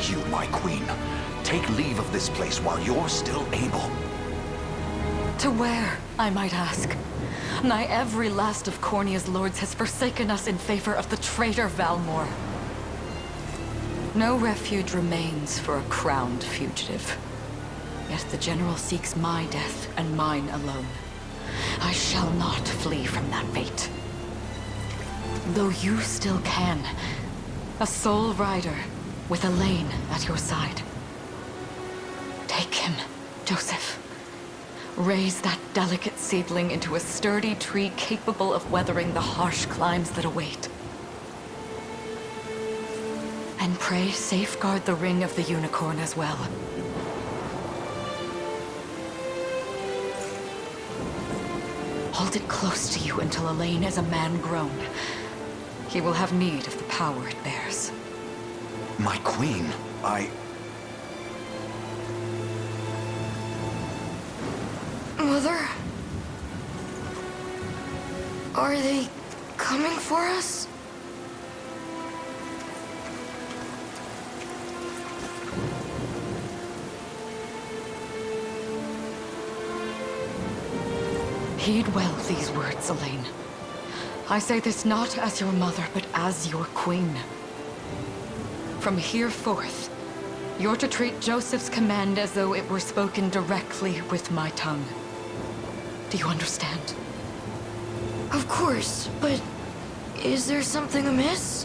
beg you, my queen. Take leave of this place while you're still able. To where, I might ask? Nigh every last of Cornia's lords has forsaken us in favor of the traitor Valmor. No refuge remains for a crowned fugitive. Yet the general seeks my death and mine alone. I shall not flee from that fate. Though you still can. A sole rider with Elaine at your side. Take him, Joseph. Raise that delicate seedling into a sturdy tree capable of weathering the harsh climes that await. And pray safeguard the ring of the unicorn as well. Hold it close to you until Elaine is a man grown. He will have need of the power it bears. My queen, Mother? Are they coming for us? Heed well these words, Elaine. I say this not as your mother, but as your queen. From here forth, you're to treat Joseph's command as though it were spoken directly with my tongue. Do you understand? Of course, but is there something amiss?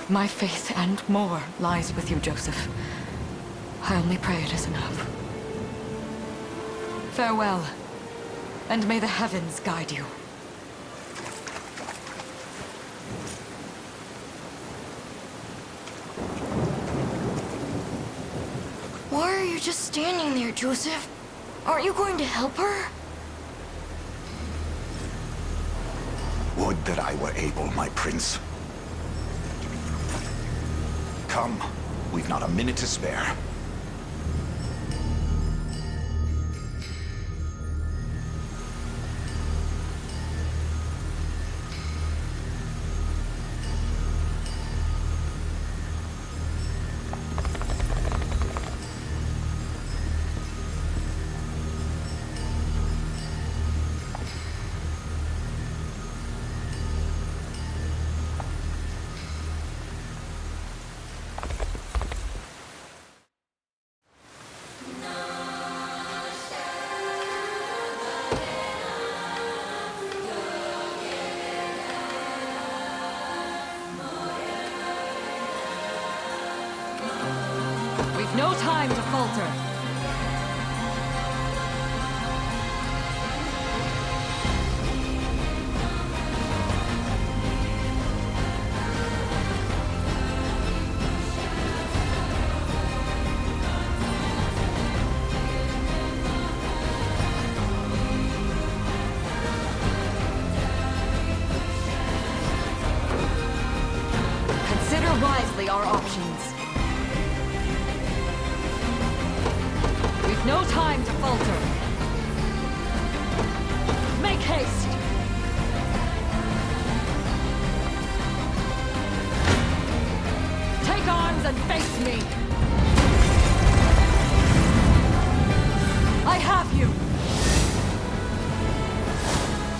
My faith and more lies with you, Joseph. I only pray it is enough. Farewell, and may the heavens guide you. Why are you just standing there, Joseph? Aren't you going to help her? would that I were able, my prince. Come, we've not a minute to spare. We've no time to falter. Consider wisely our options. We've no time to falter. Make haste! Take arms and face me! I have you!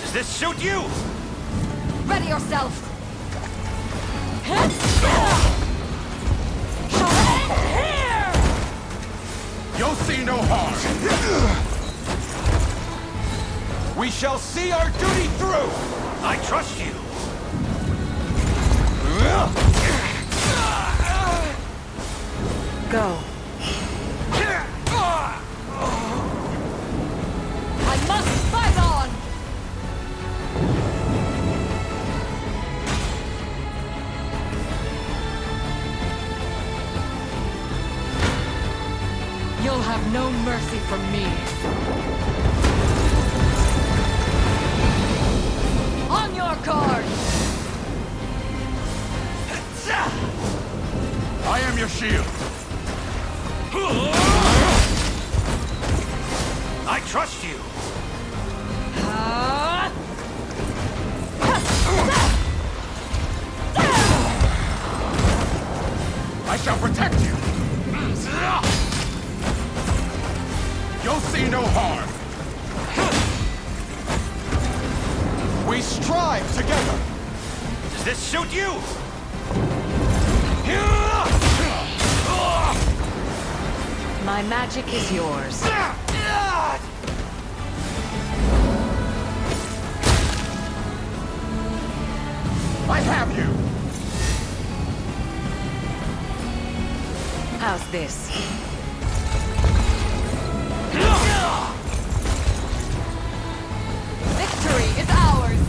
Does this suit you? Ready yourself! Shall end here! You'll see no harm. We shall see our duty through. I trust you. Go. I must fight on! You'll have no mercy from me. On your guard! I am your shield. I trust you. You'll see no harm. We strive together. Does this suit you? My magic is yours. I have you! How's this? Victory is ours!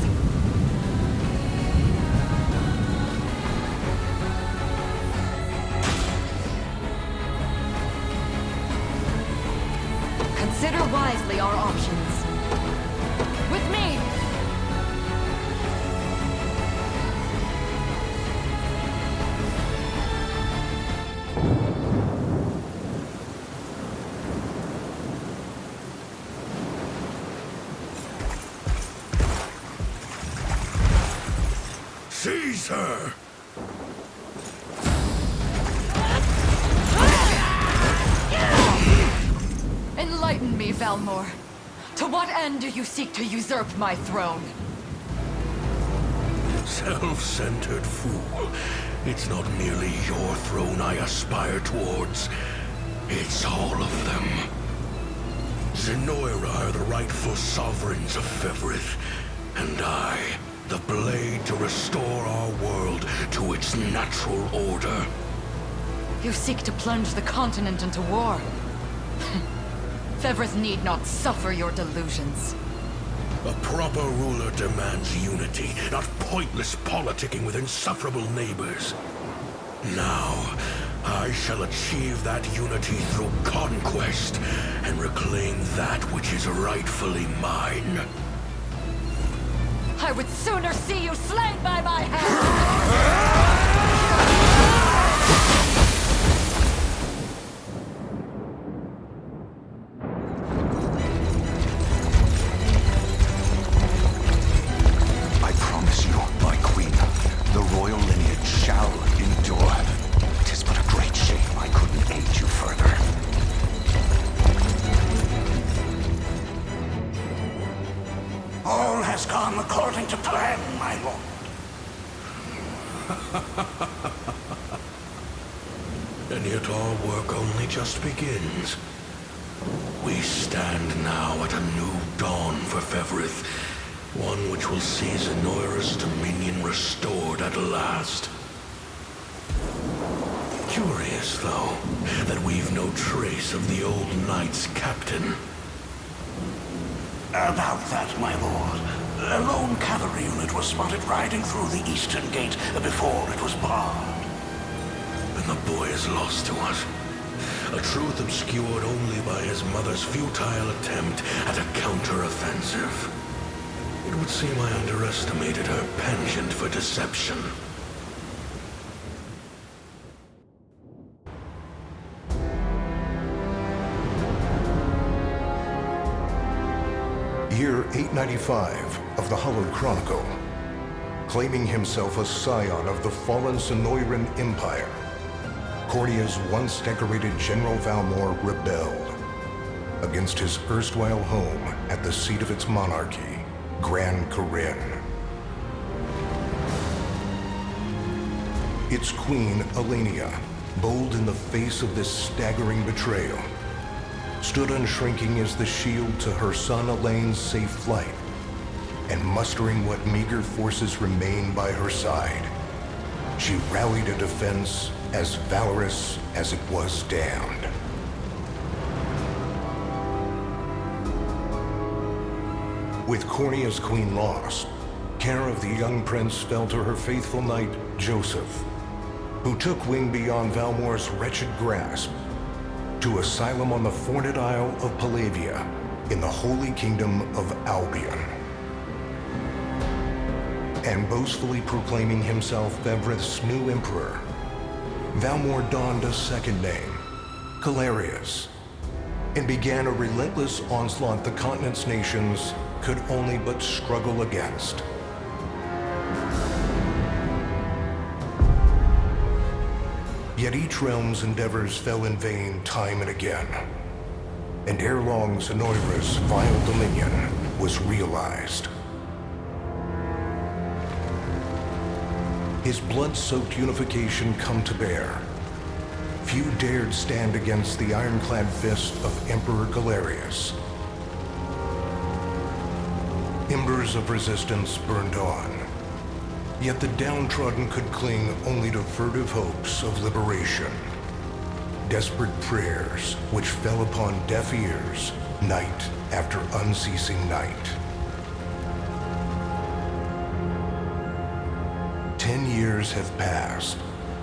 Consider wisely our options. With me! Seize her! Enlighten me, Valmor. To what end do you seek to usurp my throne? Self-centered fool. It's not merely your throne I aspire towards. It's all of them. Zenoira are the rightful sovereigns of Fevrith, and I, the blade to restore our world to its natural order. You seek to plunge the continent into war. Fevrith need not suffer your delusions. A proper ruler demands unity, not pointless politicking with insufferable neighbors. Now, I shall achieve that unity through conquest and reclaim that which is rightfully mine. I would sooner see you slain by my hand! I promise you, my queen, the royal lineage shall endure. 'Tis but a great shame I couldn't aid you further. All has gone according to plan, my lord. And yet our work only just begins. We stand now at a new dawn for Fevrith, one which will see Zenoira's dominion restored at last. Curious, though, that we've no trace of the old knight's captain. About that, my lord. A lone cavalry unit was spotted riding through the eastern gate before it was barred. And the boy is lost to us. A truth obscured only by his mother's futile attempt at a counter-offensive. It would seem I underestimated her penchant for deception. Year 895 of the Hallowed Chronicle. Claiming himself a scion of the fallen Zenoiran Empire, Cornia's once decorated General Valmor rebelled against his erstwhile home at the seat of its monarchy, Gran Corinne. Its queen, Elenia, bold in the face of this staggering betrayal, stood unshrinking as the shield to her son Elaine's safe flight, and mustering what meager forces remained by her side, she rallied a defense as valorous as it was damned. With Cornia's queen lost, care of the young prince fell to her faithful knight, Joseph, who took wing beyond Valmor's wretched grasp to asylum on the Forned Isle of Palavia in the Holy Kingdom of Albion. And boastfully proclaiming himself Fevrith's new emperor, Valmor donned a second name, Calarius, and began a relentless onslaught the continent's nations could only but struggle against. Yet each realm's endeavors fell in vain time and again. and ere long Zenoira's vile dominion was realized. His blood-soaked unification come to bear. Few dared stand against the ironclad fist of Emperor Galerius. Embers of resistance burned on, yet the downtrodden could cling only to furtive hopes of liberation. Desperate prayers which fell upon deaf ears night after unceasing night. 10 years have passed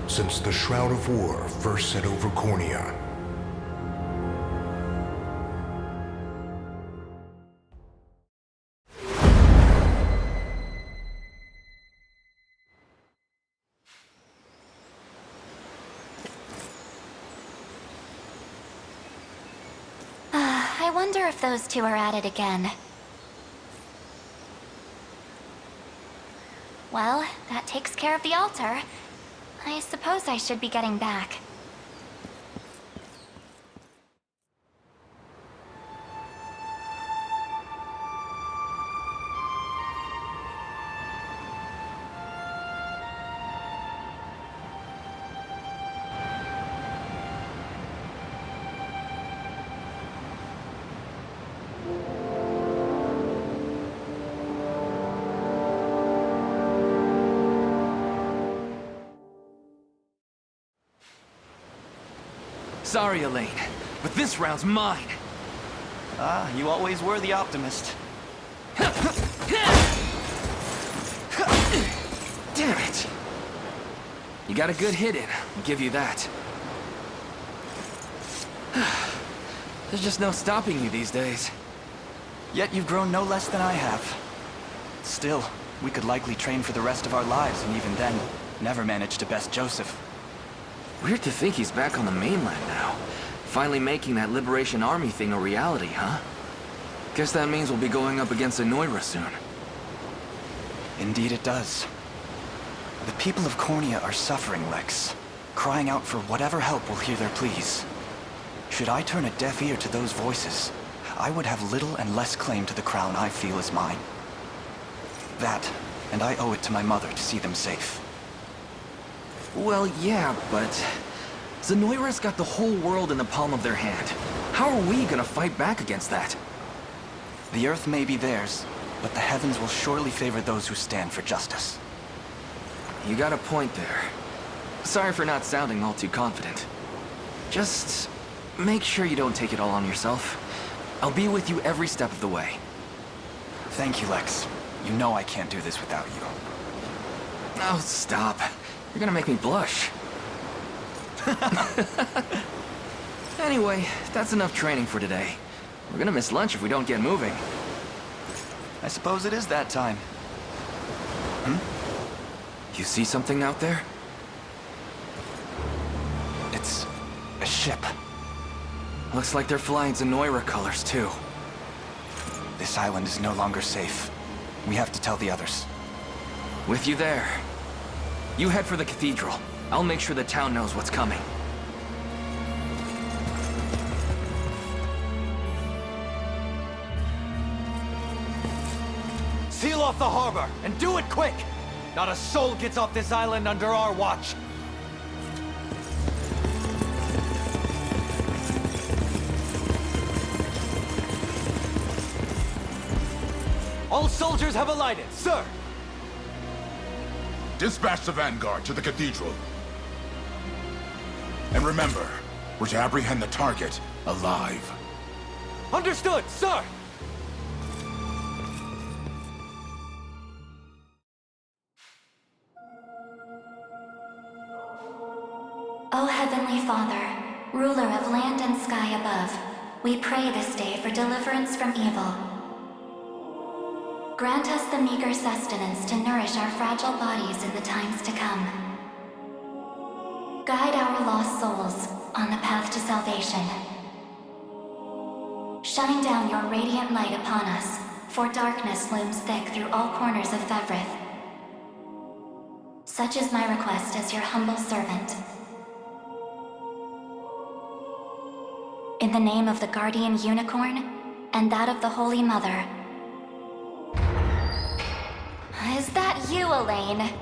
since the Shroud of War first set over Cornea. I wonder if those two are at it again. Well, that takes care of the altar. I suppose I should be getting back. Sorry, Elaine, but this round's mine. Ah, you always were the optimist. Damn it! You got a good hit in, I'll give you that. There's just no stopping you these days. Yet you've grown no less than I have. Still, we could likely train for the rest of our lives, and even then, never manage to best Joseph. Weird to think he's back on the mainland now. Finally making that Liberation Army thing a reality, huh? Guess that means we'll be going up against Zenoira soon. Indeed it does. The people of Cornea are suffering, Lex. Crying out for whatever help will hear their pleas. Should I turn a deaf ear to those voices, I would have little and less claim to the crown I feel is mine. That, and I owe it to my mother to see them safe. Well, yeah, but Zenoira's got the whole world in the palm of their hand. How are we gonna fight back against that? The earth may be theirs, but the heavens will surely favor those who stand for justice. You got a point there. Sorry for not sounding all too confident. Just make sure you don't take it all on yourself. I'll be with you every step of the way. Thank you, Lex. You know I can't do this without you. Oh, stop. You're gonna make me blush. Anyway, that's enough training for today. We're gonna miss lunch if we don't get moving. I suppose it is that time. You see something out there? It's a ship. Looks like they're flying Zenoira colors, too. This island is no longer safe. We have to tell the others. With you there. You head for the cathedral. I'll make sure the town knows what's coming. Seal off the harbor, and do it quick! Not a soul gets off this island under our watch. All soldiers have alighted, sir! Dispatch the vanguard to the cathedral. And remember, we're to apprehend the target alive. Understood, sir! O Heavenly Father, ruler of land and sky above, we pray this day for deliverance from evil. Grant us the meager sustenance to nourish our fragile bodies in the times to come. Guide our lost souls on the path to salvation. Shine down your radiant light upon us, for darkness looms thick through all corners of Fevrith. Such is my request as your humble servant. in the name of the Guardian Unicorn and that of the Holy Mother. Is that you, Elaine?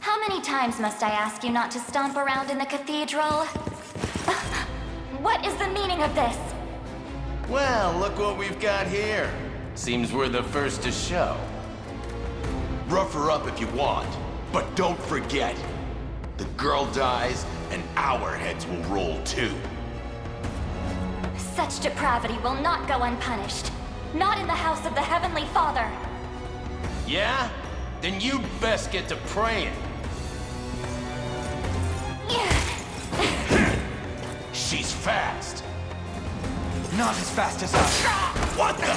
How many times must I ask you not to stomp around in the cathedral? What is the meaning of this? Well, look what we've got here. Seems we're the first to show. Rough her up if you want, but don't forget, the girl dies and our heads will roll too. Such depravity will not go unpunished. Not in the house of the Heavenly Father. Yeah? Then you'd best get to praying. She's fast. Not as fast as us. What the?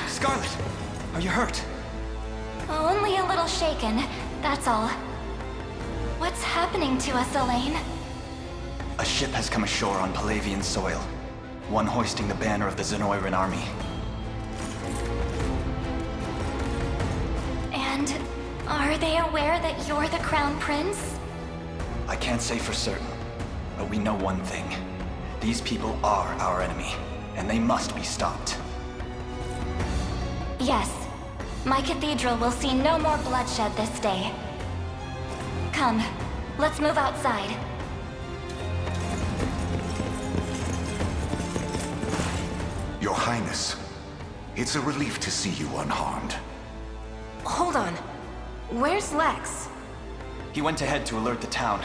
Scarlet, are you hurt? Only a little shaken, that's all. What's happening to us, Elaine? A ship has come ashore on Palavian soil. One hoisting the banner of the Zenoiran army. And are they aware that you're the Crown Prince? I can't say for certain, but we know one thing. These people are our enemy, and they must be stopped. Yes. My cathedral will see no more bloodshed this day. Come, let's move outside. Your Highness, it's a relief to see you unharmed. Hold on. Where's Lex? He went ahead to alert the town.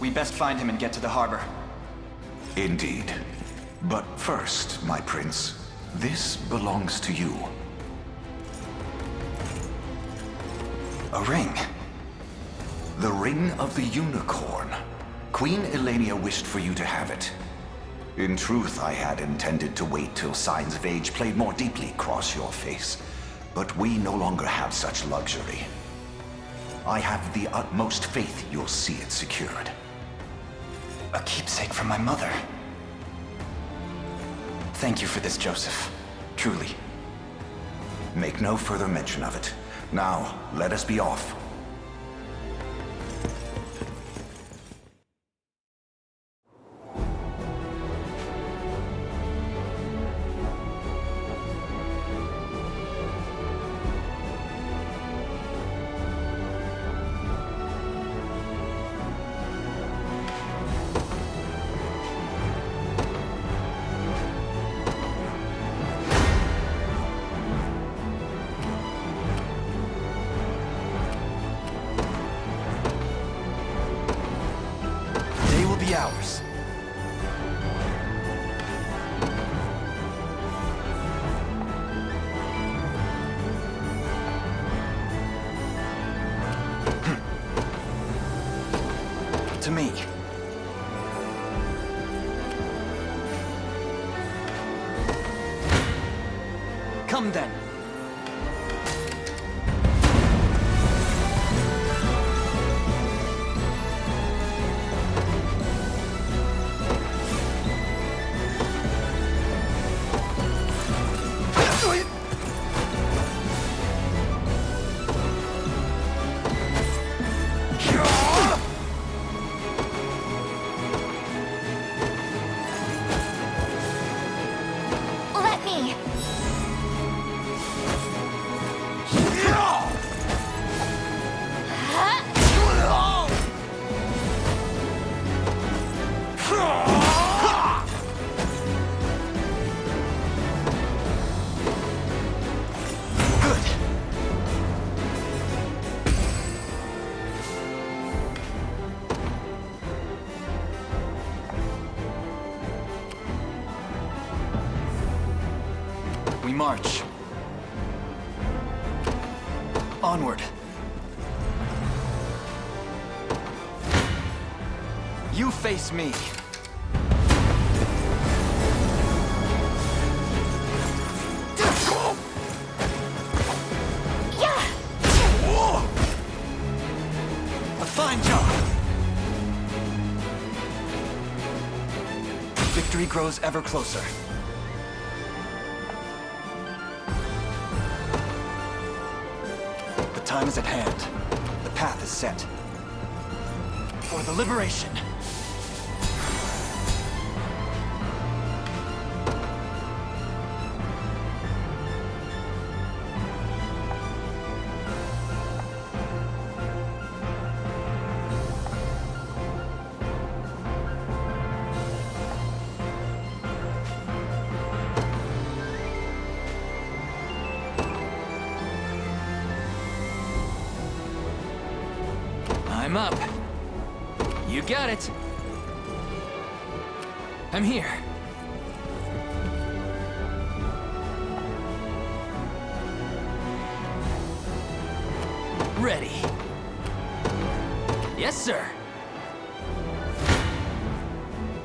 We best find him and get to the harbor. Indeed. But first, my prince, this belongs to you. A ring. The Ring of the Unicorn. Queen Elenia wished for you to have it. In truth, I had intended to wait till signs of age played more deeply across your face. But we no longer have such luxury. I have the utmost faith you'll see it secured. A keepsake from my mother. Thank you for this, Joseph. Truly. Make no further mention of it. Now, let us be off. Ours. To me. Come then. We march. Onward. You face me. A fine job. Victory grows ever closer. The time is at hand. The path is set. For the liberation. I'm up. You got it. I'm here. Ready. Yes, sir.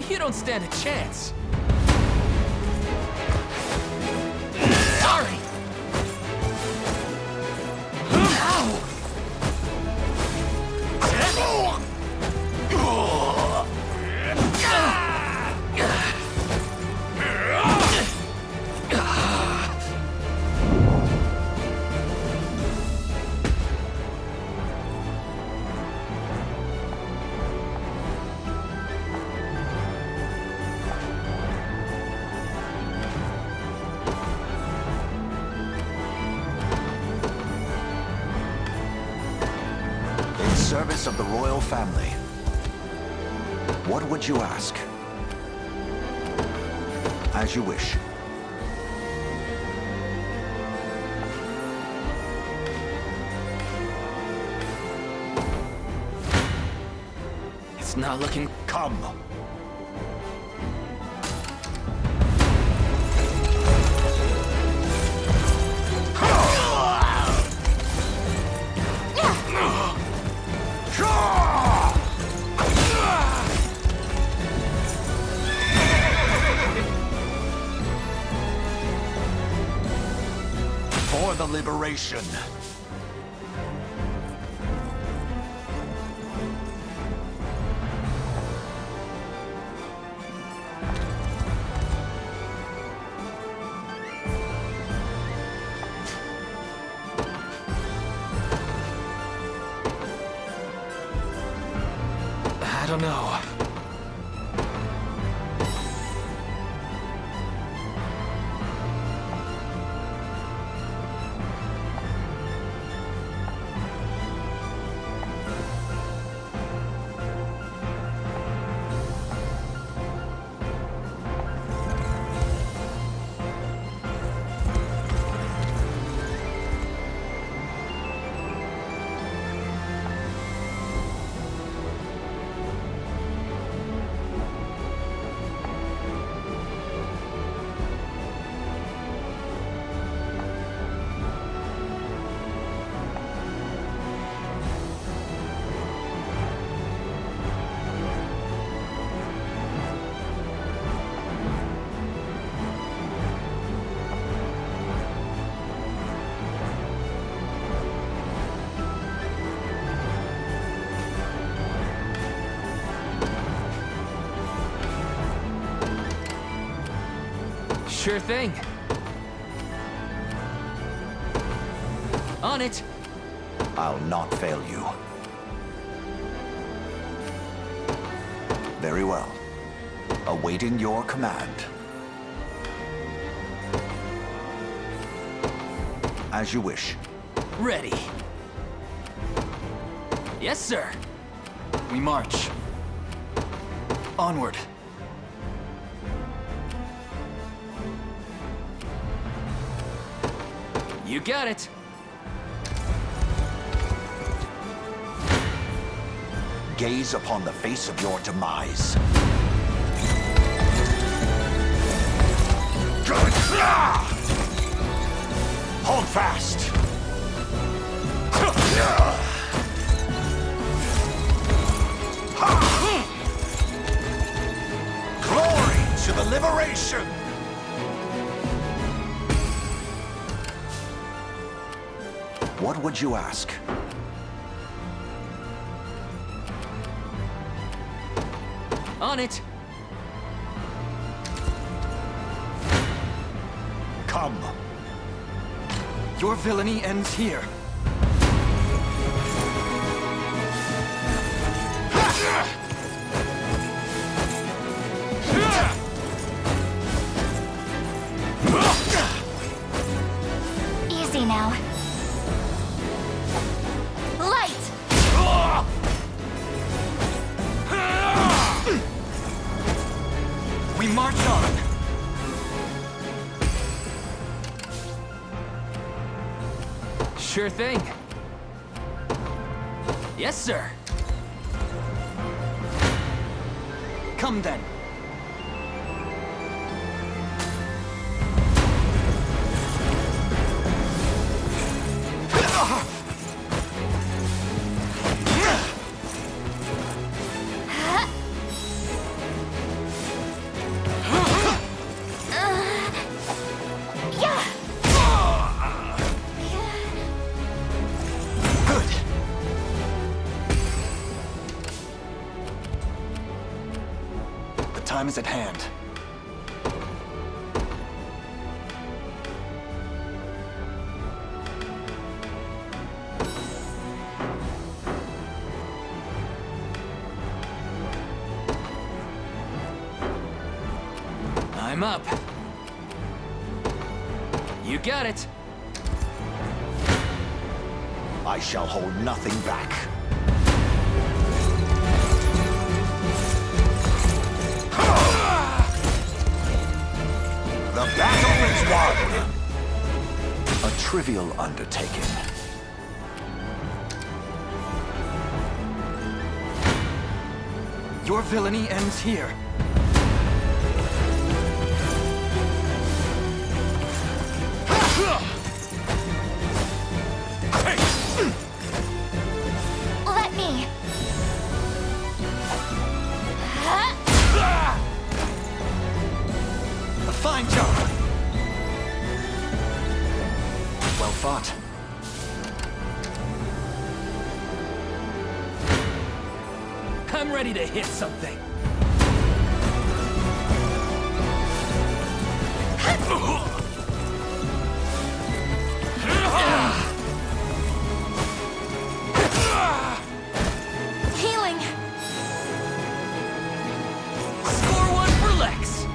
You don't stand a chance. Sorry. Ow! Service of the royal family. What would you ask? As you wish. It's not looking... Come. For the liberation. I don't know. Sure thing. On it. I'll not fail you. Very well. Awaiting your command. As you wish. Ready. Yes, sir. We march. Onward. You got it. Gaze upon the face of your demise. Hold fast. Glory to the liberation! What would you ask? On it. Come. Your villainy ends here. Easy now. Light! We march on! Sure thing. Yes, sir. Come then. Time is at hand. I'm up. You got it. I shall hold nothing back. The battle is won! A trivial undertaking. Your villainy ends here. Let me. A fine job. Well fought. I'm ready to hit something. Healing! Score one for Lex.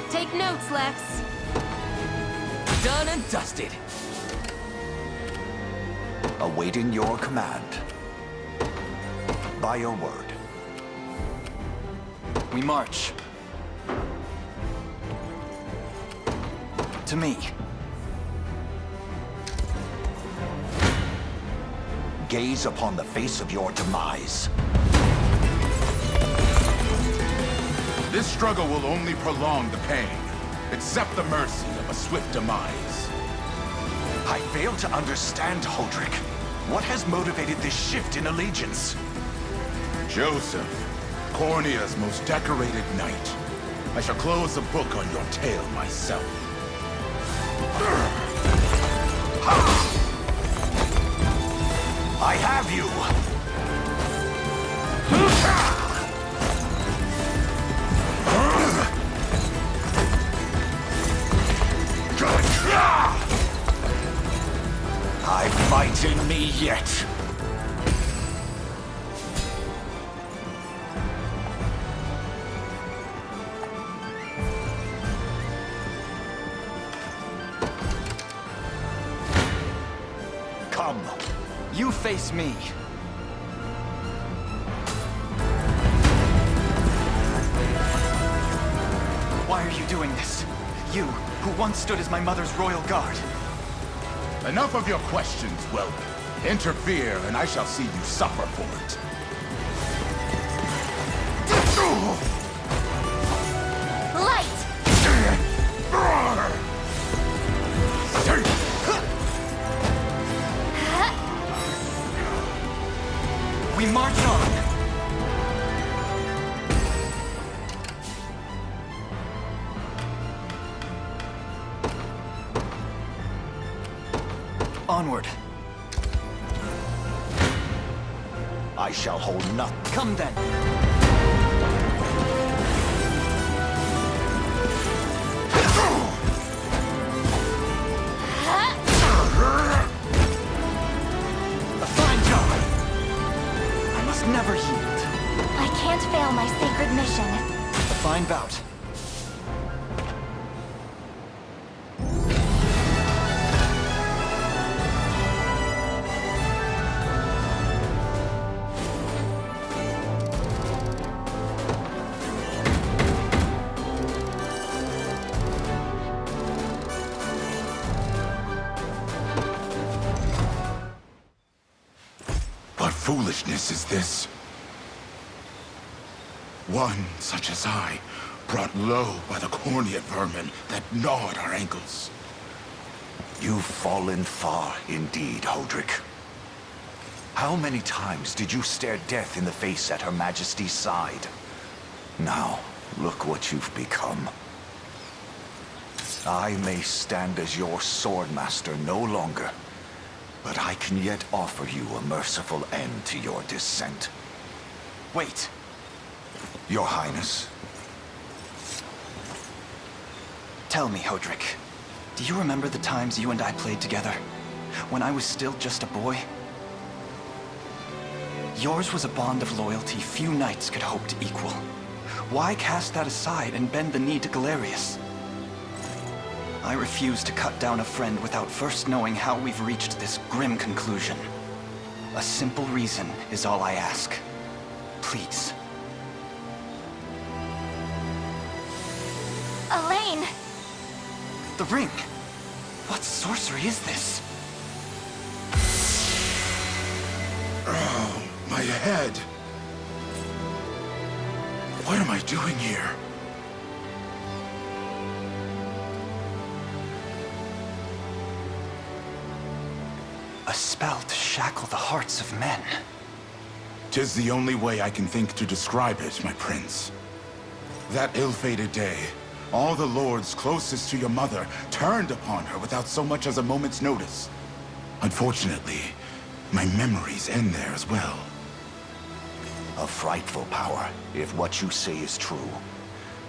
Take notes, Lex. Done and dusted. Awaiting your command. By your word. We march. To me. Gaze upon the face of your demise. This struggle will only prolong the pain. Accept the mercy of a swift demise. I fail to understand, Holdrick. What has motivated this shift in allegiance? Joseph, Cornea's most decorated knight. I shall close the book on your tale myself. I have you! I fight in me yet. Come. You face me. Why are you doing this? You, who once stood as my mother's royal guard. Enough of your questions, Whelp. Interfere, and I shall see you suffer for it. Light! We march on. Onward. I shall hold nothing. Come then. A fine job. I must never yield. mission. A fine bout. What foolishness is this? One such as I, brought low by the cornea vermin that gnawed our ankles. You've fallen far indeed, Hodrick. How many times did you stare death in the face at Her Majesty's side? Now, look what you've become. I may stand as your swordmaster no longer, but I can yet offer you a merciful end to your descent. Wait. Your Highness. Tell me, Hodrick, do you remember the times you and I played together? When I was still just a boy? Yours was a bond of loyalty few knights could hope to equal. Why cast that aside and bend the knee to Galerius? I refuse to cut down a friend without first knowing how we've reached this grim conclusion. A simple reason is all I ask. Please. Elaine! The ring! What sorcery is this? Oh, my head. What am I doing here? A spell to shackle the hearts of men. 'Tis the only way I can think to describe it, my prince. That ill-fated day, all the lords closest to your mother turned upon her without so much as a moment's notice. Unfortunately, my memories end there as well. A frightful power, if what you say is true.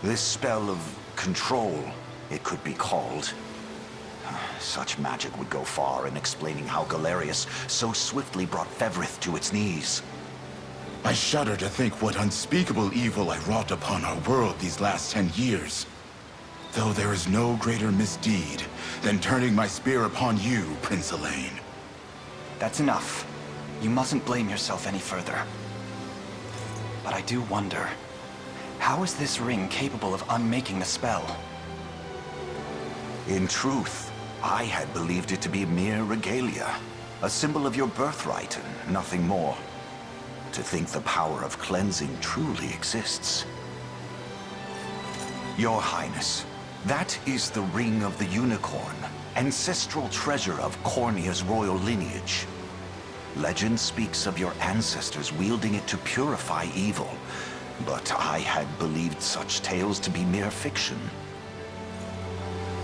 This spell of control, it could be called. Such magic would go far in explaining how Galerius so swiftly brought Fevrith to its knees. I shudder to think what unspeakable evil I wrought upon our world these last 10 years. Though there is no greater misdeed than turning my spear upon you, Prince Elaine. That's enough. You mustn't blame yourself any further. But I do wonder, how is this ring capable of unmaking the spell? In truth, I had believed it to be mere regalia, a symbol of your birthright and nothing more. To think the power of cleansing truly exists. Your Highness, that is the Ring of the Unicorn, ancestral treasure of Cornea's royal lineage. Legend speaks of your ancestors wielding it to purify evil, but I had believed such tales to be mere fiction.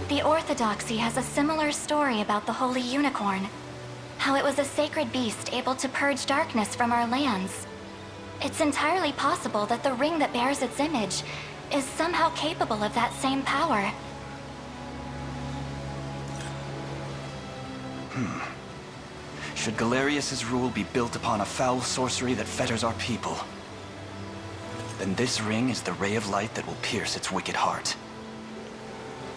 The Orthodoxy has a similar story about the Holy Unicorn. How it was a sacred beast able to purge darkness from our lands. It's entirely possible that the ring that bears its image is somehow capable of that same power. Should Galerius's rule be built upon a foul sorcery that fetters our people, then this ring is the ray of light that will pierce its wicked heart.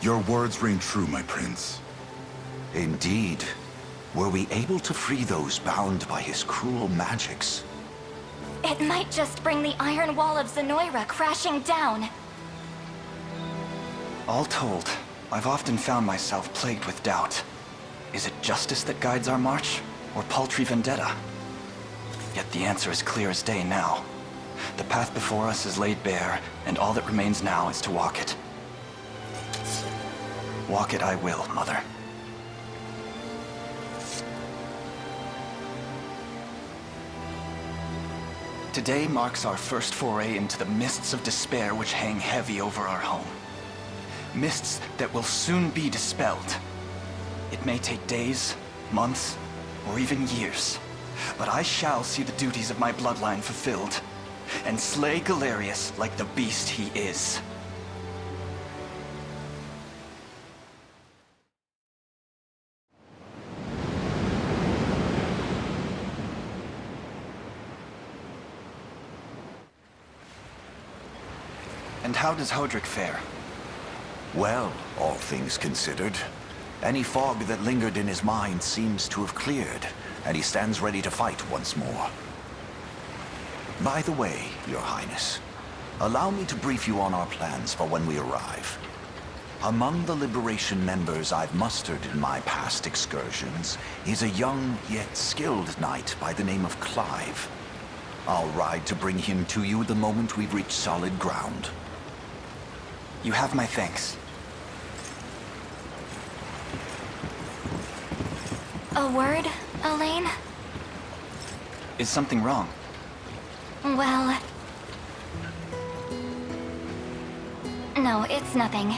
Your words ring true, my prince. Indeed. Were we able to free those bound by his cruel magics? It might just bring the iron wall of Zenoira crashing down. All told, I've often found myself plagued with doubt. Is it justice that guides our march, or paltry vendetta? Yet the answer is clear as day now. The path before us is laid bare, and all that remains now is to walk it. Walk it I will, Mother. Today marks our first foray into the mists of despair which hang heavy over our home. Mists that will soon be dispelled. It may take days, months, or even years, but I shall see the duties of my bloodline fulfilled, and slay Galerius like the beast he is. And how does Hodrick fare? Well, all things considered, any fog that lingered in his mind seems to have cleared, and he stands ready to fight once more. By the way, Your Highness, allow me to brief you on our plans for when we arrive. Among the Liberation members I've mustered in my past excursions is a young yet skilled knight by the name of Clive. I'll ride to bring him to you the moment we've reached solid ground. You have my thanks. A word, Elaine? Is something wrong? Well... No, it's nothing.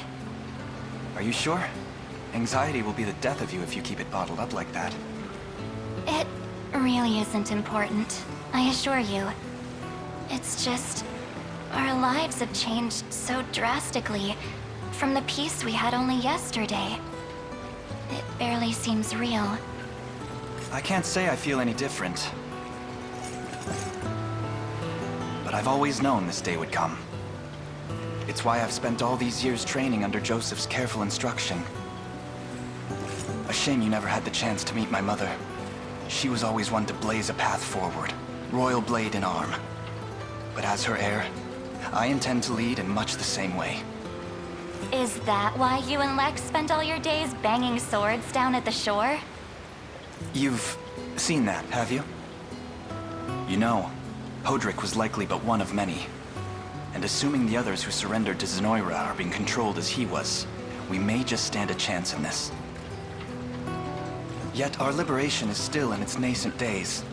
Are you sure? Anxiety will be the death of you if you keep it bottled up like that. It really isn't important, I assure you. It's just... our lives have changed so drastically from the peace we had only yesterday. It barely seems real. I can't say I feel any different. But I've always known this day would come. It's why I've spent all these years training under Joseph's careful instruction. A shame you never had the chance to meet my mother. She was always one to blaze a path forward, royal blade in arm. But as her heir, I intend to lead in much the same way. Is that why you and Lex spent all your days banging swords down at the shore? You've seen that, have you? You know, Hodrick was likely but one of many. And assuming the others who surrendered to Zenoira are being controlled as he was, we may just stand a chance in this. Yet our liberation is still in its nascent days.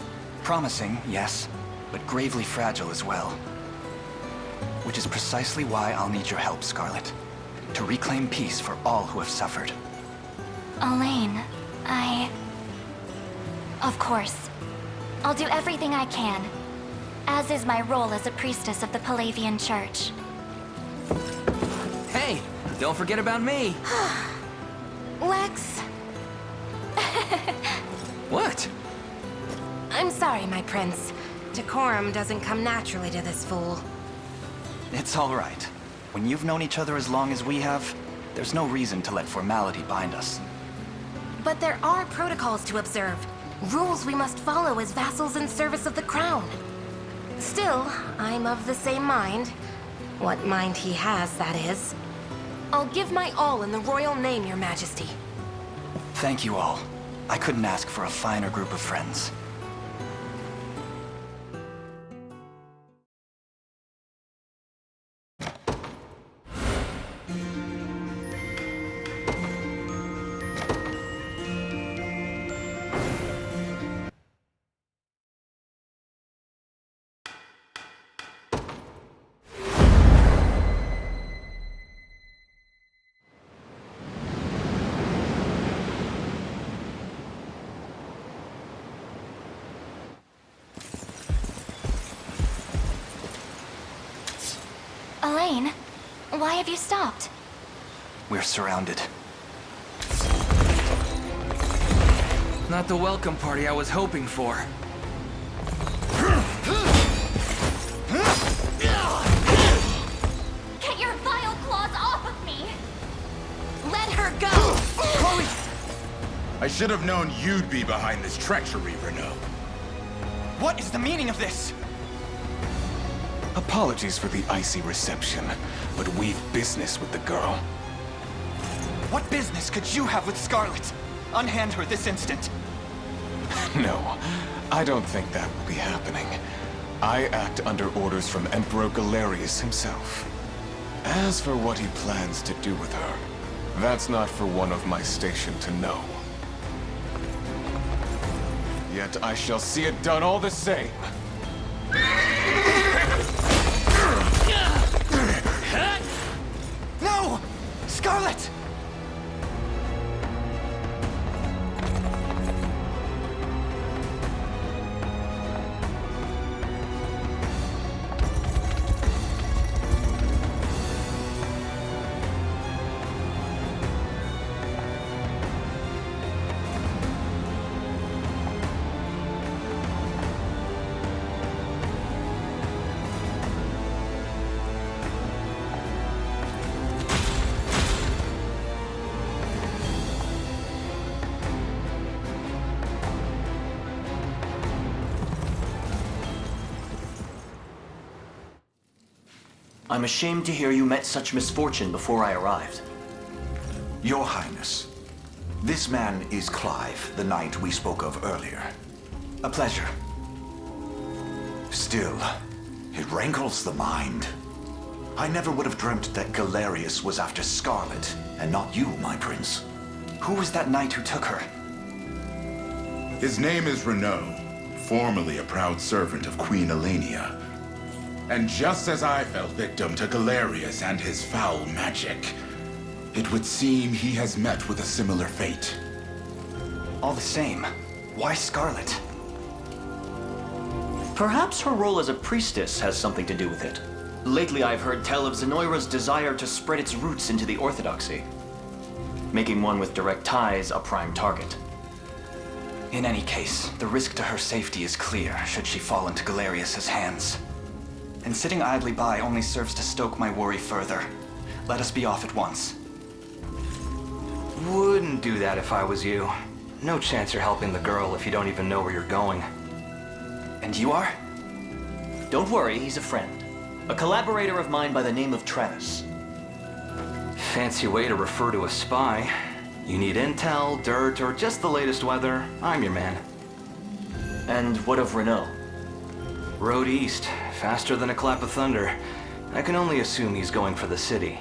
Promising, yes, but gravely fragile as well. Which is precisely why I'll need your help, Scarlet. To reclaim peace for all who have suffered. Elaine, Of course. I'll do everything I can. As is my role as a priestess of the Palavian Church. Hey, don't forget about me. Lex, What? I'm sorry, my prince. Decorum doesn't come naturally to this fool. It's all right. When you've known each other as long as we have, there's no reason to let formality bind us. But there are protocols to observe. Rules we must follow as vassals in service of the crown. Still, I'm of the same mind. What mind he has, that is. I'll give my all in the royal name, Your Majesty. Thank you all. I couldn't ask for a finer group of friends. Elaine, why have you stopped? We're surrounded. Not the welcome party I was hoping for. Get your vile claws off of me! Let her go! Chloe! I should have known you'd be behind this treachery, Renault. What is the meaning of this? Apologies for the icy reception, but we've business with the girl. What business could you have with Scarlet? Unhand her this instant. No, I don't think that will be happening. I act under orders from Emperor Galerius himself. As for what he plans to do with her, that's not for one of my station to know. Yet I shall see it done all the same. No! Scarlet! I'm ashamed to hear you met such misfortune before I arrived. Your Highness, this man is Clive, the knight we spoke of earlier. A pleasure. Still, it rankles the mind. I never would have dreamt that Galerius was after Scarlet, and not you, my prince. Who was that knight who took her? His name is Renaud, formerly a proud servant of Queen Elenia. And just as I fell victim to Galerius and his foul magic, it would seem he has met with a similar fate. All the same, why Scarlet? Perhaps her role as a priestess has something to do with it. Lately I've heard tell of Zenoira's desire to spread its roots into the Orthodoxy, making one with direct ties a prime target. In any case, the risk to her safety is clear should she fall into Galerius's hands. And sitting idly by only serves to stoke my worry further. Let us be off at once. Wouldn't do that if I was you. No chance you're helping the girl if you don't even know where you're going. And you are? Don't worry, he's a friend. A collaborator of mine by the name of Travis. Fancy way to refer to a spy. You need intel, dirt, or just the latest weather, I'm your man. And what of Renaud? Road east, faster than a clap of thunder. I can only assume he's going for the city.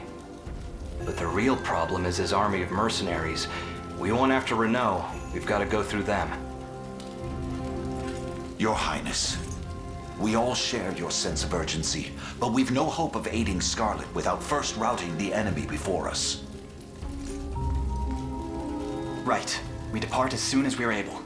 But the real problem is his army of mercenaries. We went after Renaud. We've got to go through them. Your Highness, we all share your sense of urgency, but we've no hope of aiding Scarlet without first routing the enemy before us. Right. We depart as soon as we are able.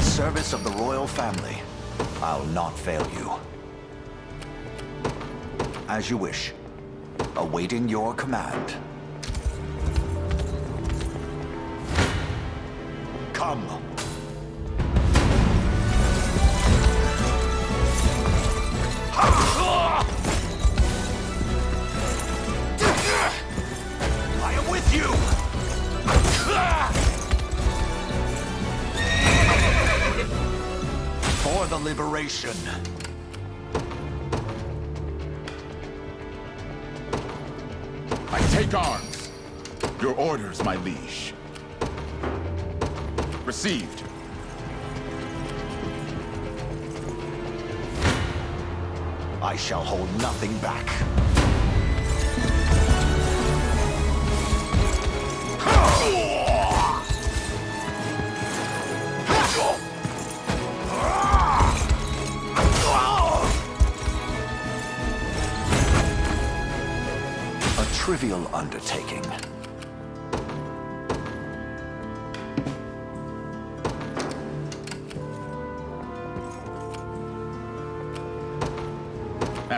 Service of the royal family, I'll not fail you. As you wish, awaiting your command. Come. I am with you! For the liberation. I take arms. Your orders, my liege. Received. I shall hold nothing back. Trivial undertaking.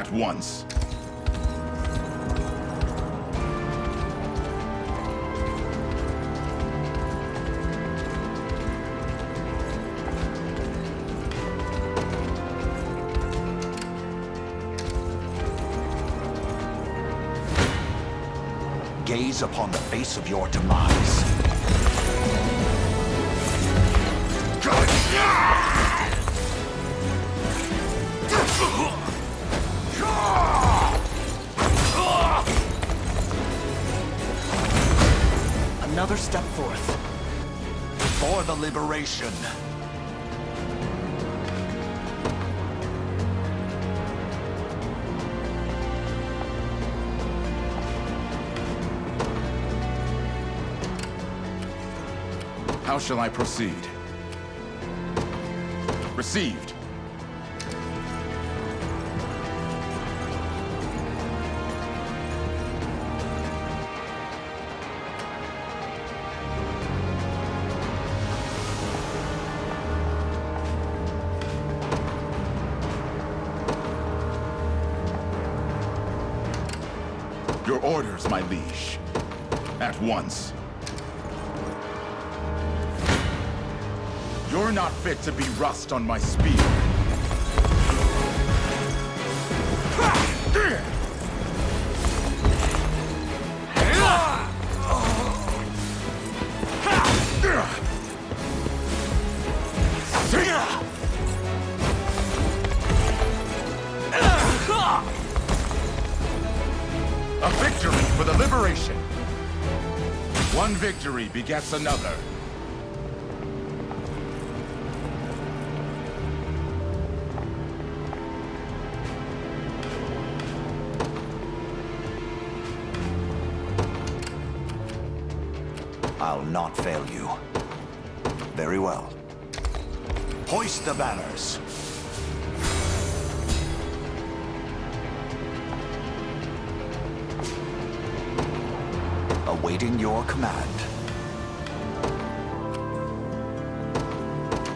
At once. Gaze upon the face of your demise. Another step forth. For the liberation. How shall I proceed? Received. Your orders, my liege. At once. You're not fit to be rust on my spear. A victory for the liberation. One victory begets another. I'll not fail you. Very well. Hoist the banners. Awaiting your command.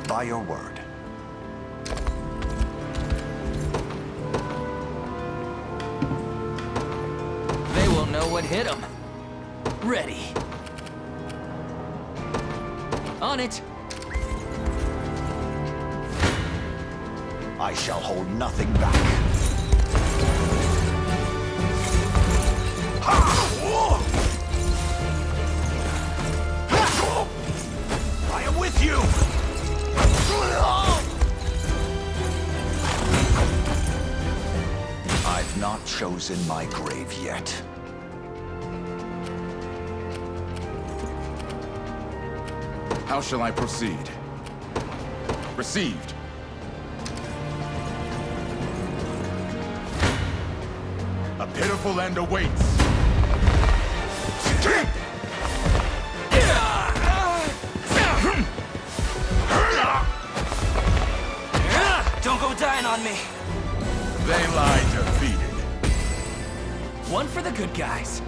By your word. They won't know what hit them. Ready. On it. I shall hold nothing back. I am with you! I've not chosen my grave yet. How shall I proceed? Received. A pitiful end awaits. Don't go dying on me. They lie defeated. One for the good guys.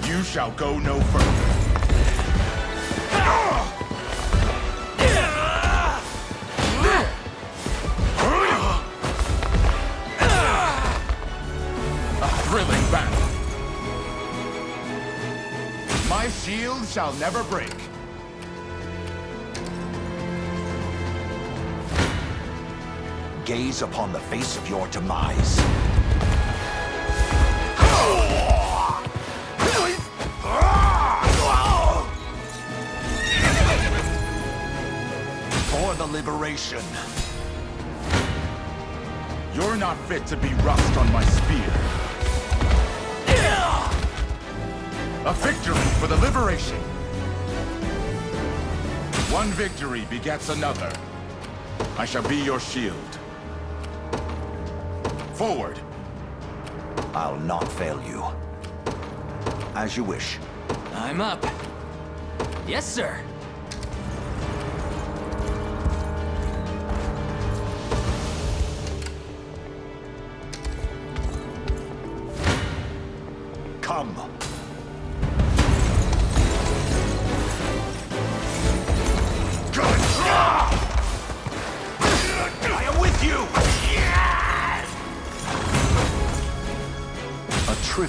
You shall go no further. A thrilling battle. My shield shall never break. Gaze upon the face of your demise. For the liberation. You're not fit to be rust on my spear. A victory for the liberation. One victory begets another. I shall be your shield. Forward. I'll not fail you. As you wish. I'm up. Yes, sir. Come. I am with you!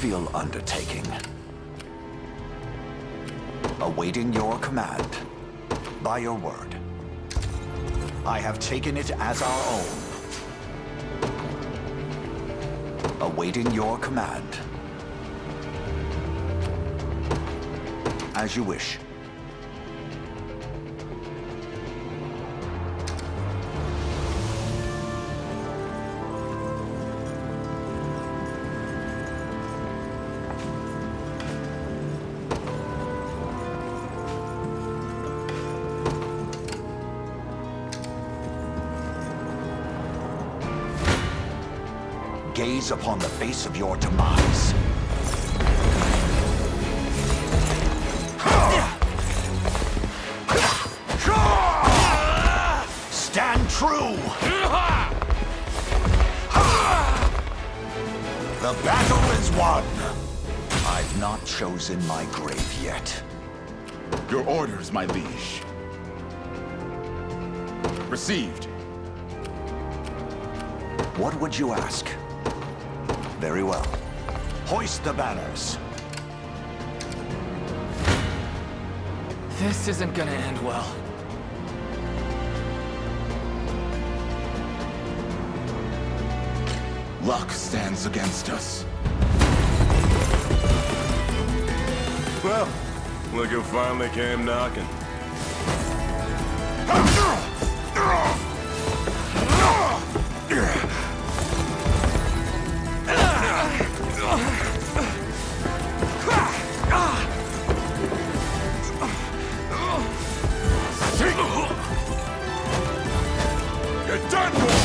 trivial undertaking. Awaiting your command. By your word. I have taken it as our own. Awaiting your command. As you wish. Gaze upon the face of your demise. Stand true! The battle is won! I've not chosen my grave yet. Your orders, my liege. Received. What would you ask? Very well. Hoist the banners. This isn't gonna end well. Luck stands against us. Well, look who finally came knocking. You're done for!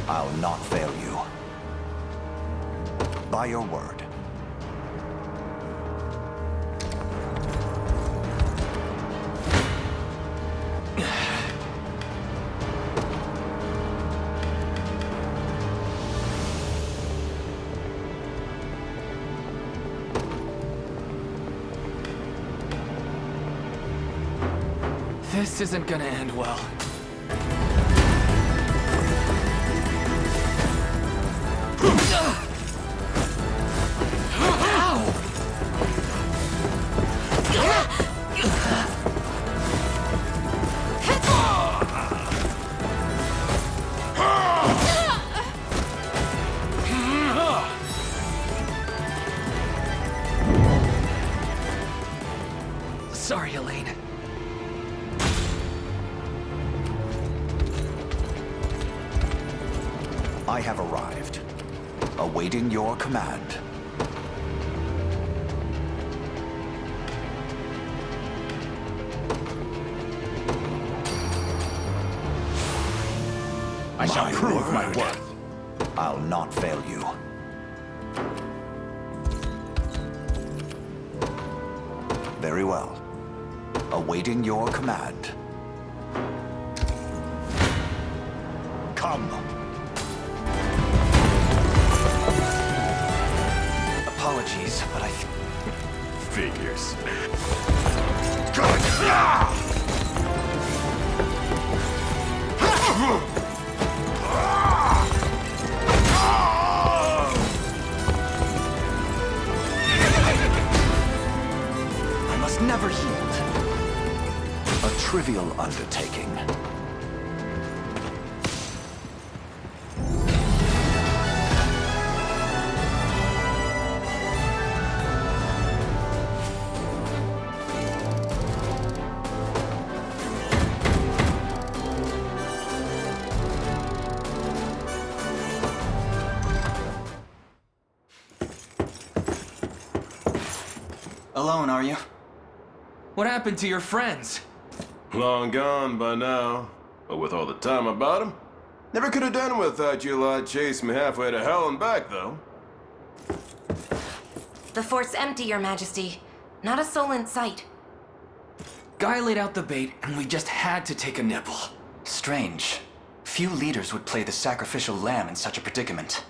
I'll not fail you. By your word. This isn't gonna end well. Sorry, Elaine. I have arrived. Awaiting your command. I shall prove my worth. I'll not fail you. Very well. Awaiting your command. Come. Apologies, but I... Figures. I must never yield. A trivial undertaking. Alone, are you? What happened to your friends? Long gone by now. But with all the time about him, never could have done it without you lot chasing me halfway to hell and back, though. The fort's empty, Your Majesty. Not a soul in sight. Guy laid out the bait, and we just had to take a nibble. Strange. Few leaders would play the sacrificial lamb in such a predicament.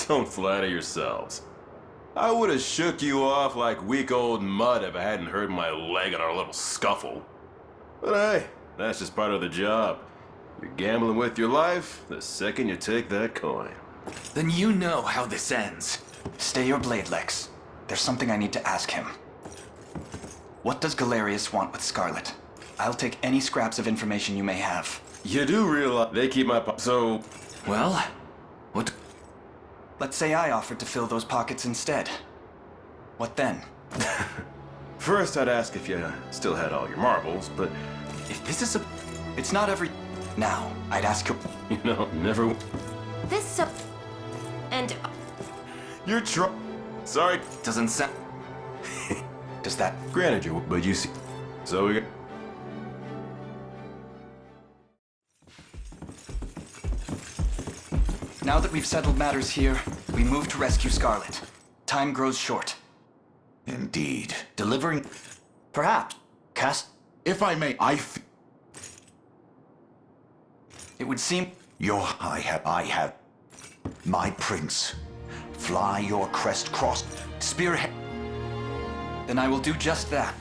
Don't flatter yourselves. I would have shook you off like weak old mud if I hadn't hurt my leg in our little scuffle. But hey, that's just part of the job. You're gambling with your life the second you take that coin. Then you know how this ends. Stay your blade, Lex. There's something I need to ask him. What does Galerius want with Scarlet? I'll take any scraps of information you may have. You do realize they keep my so... Well, what... Let's say I offered to fill those pockets instead. What then? First, I'd ask if you still had all your marbles, but... If this is a... It's not every... Now, I'd ask you... You know, never... This, and... You're Sorry. Doesn't sound... Does that... Granted you, but you see... So we... Now that we've settled matters here, we move to rescue Scarlet. Time grows short. Indeed. Delivering... Perhaps. Cast... If I may, It would seem... I have... My prince. Fly your crest cross. Spearhead... Then I will do just that.